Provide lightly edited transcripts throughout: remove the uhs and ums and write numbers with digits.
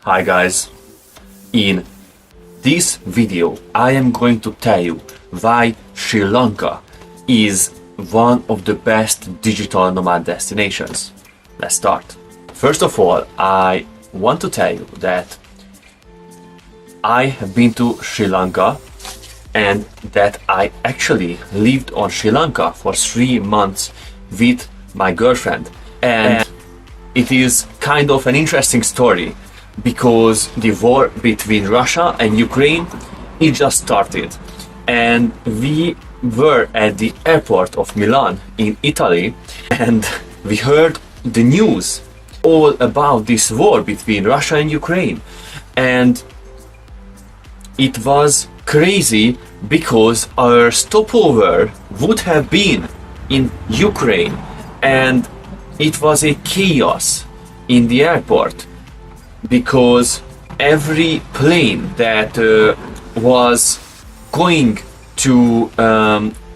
Hi guys, in this video I am going to tell you why Sri Lanka is one of the best digital nomad destinations. Let's start. First of all, I want to tell you that I have been to Sri Lanka and that I actually lived on Sri Lanka for 3 months with my girlfriend, and it is kind of an interesting story because the war between Russia and Ukraine, it just started, and we were at the airport of Milan in Italy, and we heard the news all about this war between Russia and Ukraine, and it was crazy because our stopover would have been in Ukraine, and it was a chaos in the airport because every plane that was going to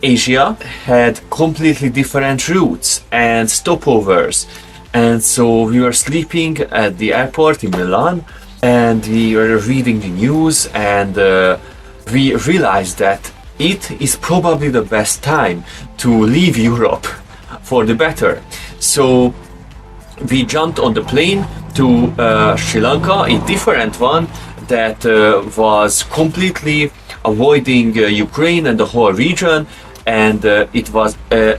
Asia had completely different routes and stopovers, and so we were sleeping at the airport in Milan and we were reading the news, and we realized that it is probably the best time to leave Europe for the better. So we jumped on the plane to Sri Lanka, a different one that was completely avoiding Ukraine and the whole region, and it was an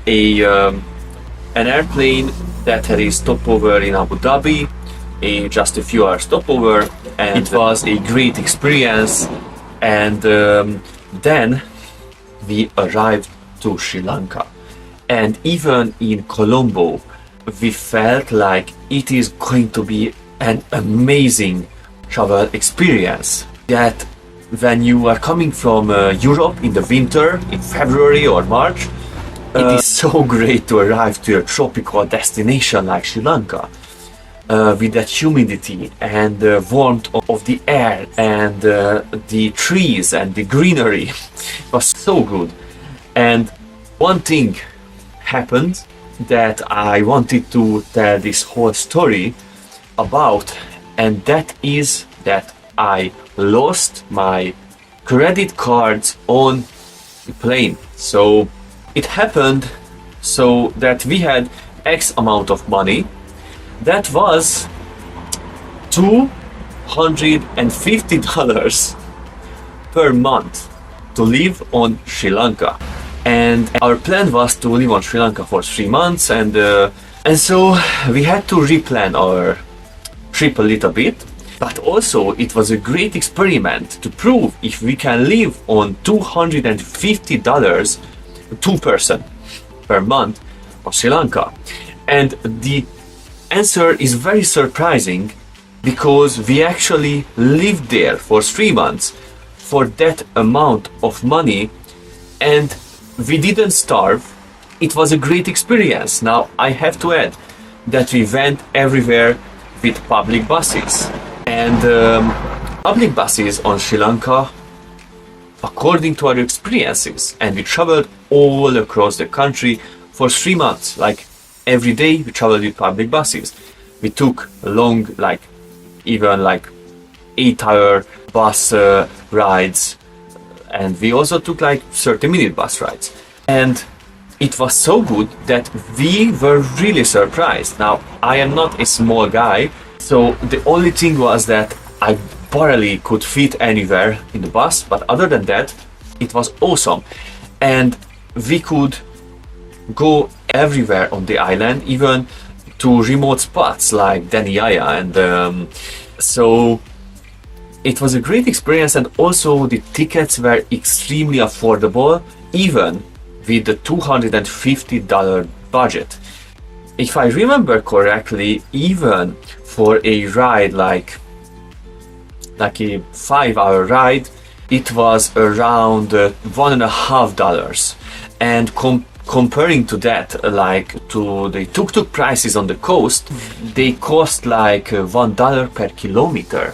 airplane that had a stopover in Abu Dhabi, just a few hours stopover, and it was a great experience. And then we arrived to Sri Lanka, and even in Colombo we felt like it is going to be an amazing travel experience. That when you are coming from Europe in the winter, in February or March, it is so great to arrive to a tropical destination like Sri Lanka, with that humidity and the warmth of the air and the trees and the greenery. It was so good. And one thing happened that I wanted to tell this whole story about, and that is that I lost my credit cards on the plane. So it happened so that we had X amount of money that was $250 per month to live on Sri Lanka, and our plan was to live on Sri Lanka for 3 months, and so we had to replan our trip a little bit. But also it was a great experiment to prove if we can live on $250 two person per month on Sri Lanka. And the answer is very surprising because we actually lived there for 3 months for that amount of money, and we didn't starve. It was a great experience. Now I have to add that we went everywhere with public buses, and public buses on Sri Lanka, according to our experiences, and we traveled all across the country for 3 months. Like every day we traveled with public buses. We took long, even 8-hour bus rides, and we also took 30-minute bus rides, and it was so good that we were really surprised. Now I am not a small guy, so the only thing was that I barely could fit anywhere in the bus, but other than that it was awesome, and we could go everywhere on the island, even to remote spots like Deniaya, and so it was a great experience. And also the tickets were extremely affordable, even with the $250 budget. If I remember correctly, even for a ride like a 5-hour ride, it was around $1.50, and comparing to that, to the tuk-tuk prices on the coast, they cost $1 per kilometer.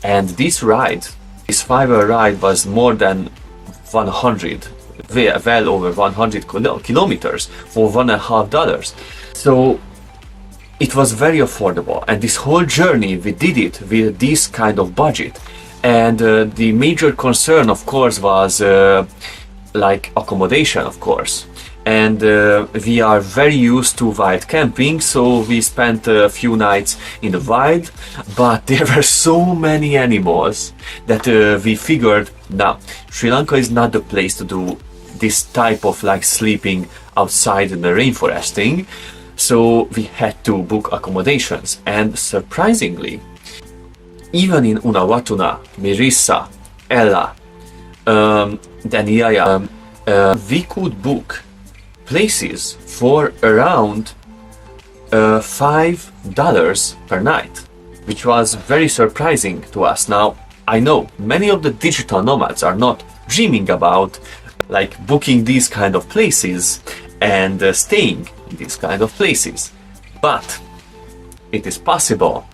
And this 5-hour ride was more than 100, well over 100 kilometers for $1.50. So it was very affordable, and this whole journey we did it with this kind of budget. And the major concern, of course, was like accommodation, of course. And we are very used to wild camping, so we spent a few nights in the wild, but there were so many animals that we figured, now Sri Lanka is not the place to do this type of like sleeping outside in the rainforest thing. So we had to book accommodations, and surprisingly, even in Unawatuna, Mirissa, Ella, Daniaya, we could book places for around $5 per night, which was very surprising to us. Now, I know many of the digital nomads are not dreaming about like booking these kind of places and staying in these kind of places, but it is possible.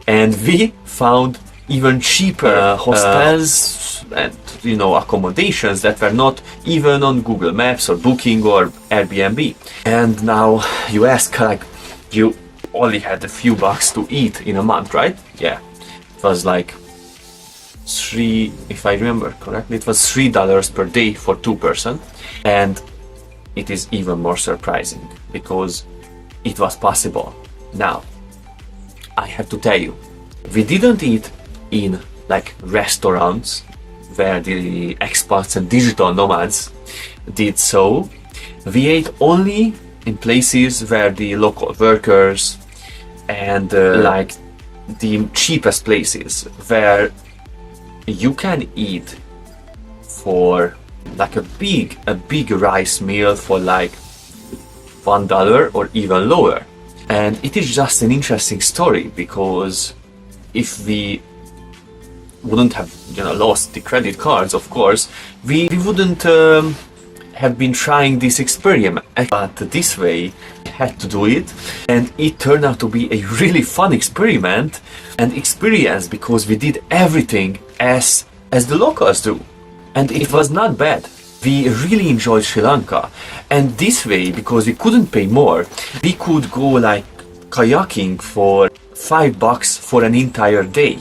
And we found even cheaper hostels and accommodations that were not even on Google Maps or Booking or Airbnb. And now you ask, like, you only had a few bucks to eat in a month, right? Yeah, it was like if I remember correctly, it was $3 per day for 2%. And it is even more surprising because it was possible. Now, I have to tell you, we didn't eat in like restaurants where the expats and digital nomads did so. We ate only in places where the local workers and like the cheapest places where you can eat for like a big rice meal for like $1 or even lower. And it is just an interesting story, because if we wouldn't have lost the credit cards, of course, we wouldn't have been trying this experiment. But this way we had to do it, and it turned out to be a really fun experiment and experience, because we did everything as the locals do, and it was not bad. We really enjoyed Sri Lanka, and this way, because we couldn't pay more, we could go like kayaking for $5 for an entire day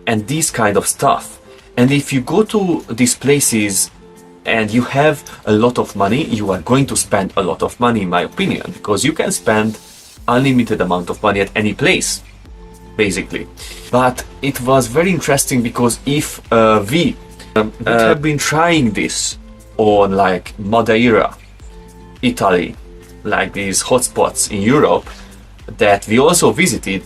and this kind of stuff. And if you go to these places and you have a lot of money, you are going to spend a lot of money, in my opinion, because you can spend unlimited amount of money at any place, basically. But it was very interesting, because if we have been trying this on like Madeira, Italy, like these hotspots in Europe that we also visited,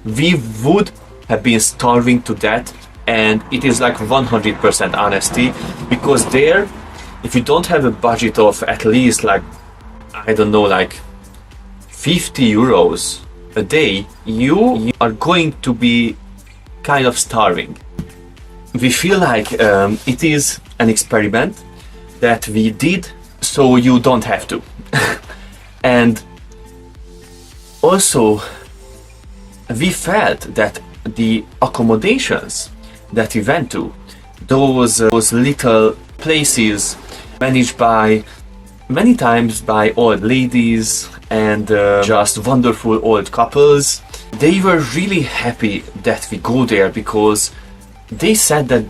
we would have been starving to death. And it is like 100% honesty, because there, if you don't have a budget of at least like, I don't know, like 50 euros a day, you are going to be kind of starving. We feel like it is an experiment that we did so you don't have to. And also we felt that the accommodations that we went to, those little places managed by many times by old ladies and just wonderful old couples, they were really happy that we go there, because they said that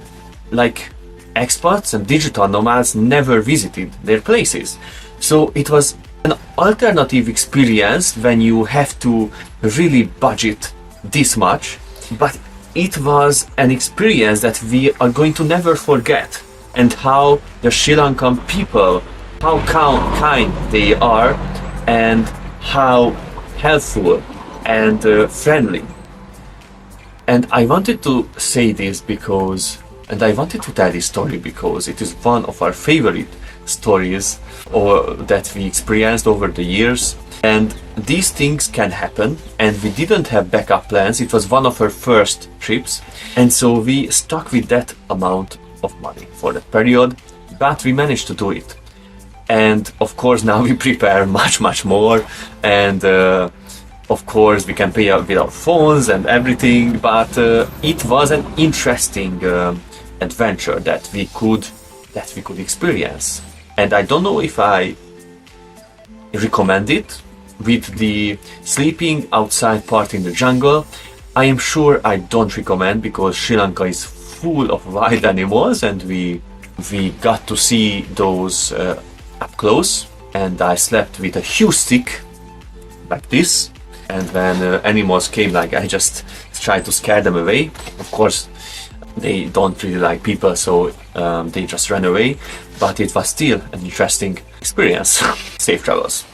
like expats and digital nomads never visited their places. So it was an alternative experience when you have to really budget this much, but it was an experience that we are going to never forget. And how the Sri Lankan people, how kind they are, and how helpful and friendly. And I wanted to say this because, and I wanted to tell this story because it is one of our favorite stories that we experienced over the years. And these things can happen, and we didn't have backup plans. It was one of our first trips, and so we stuck with that amount of money for that period, but we managed to do it. And of course now we prepare much more, and of course we can pay with our phones and everything, but it was an interesting adventure that we could experience. And I don't know if I recommend it with the sleeping outside part in the jungle, I am sure I don't recommend, because Sri Lanka is full of wild animals, and we got to see those up close. And I slept with a huge stick like this, and when animals came, like, I just tried to scare them away. Of course, they don't really like people, so they just ran away, but it was still an interesting experience. Safe travels.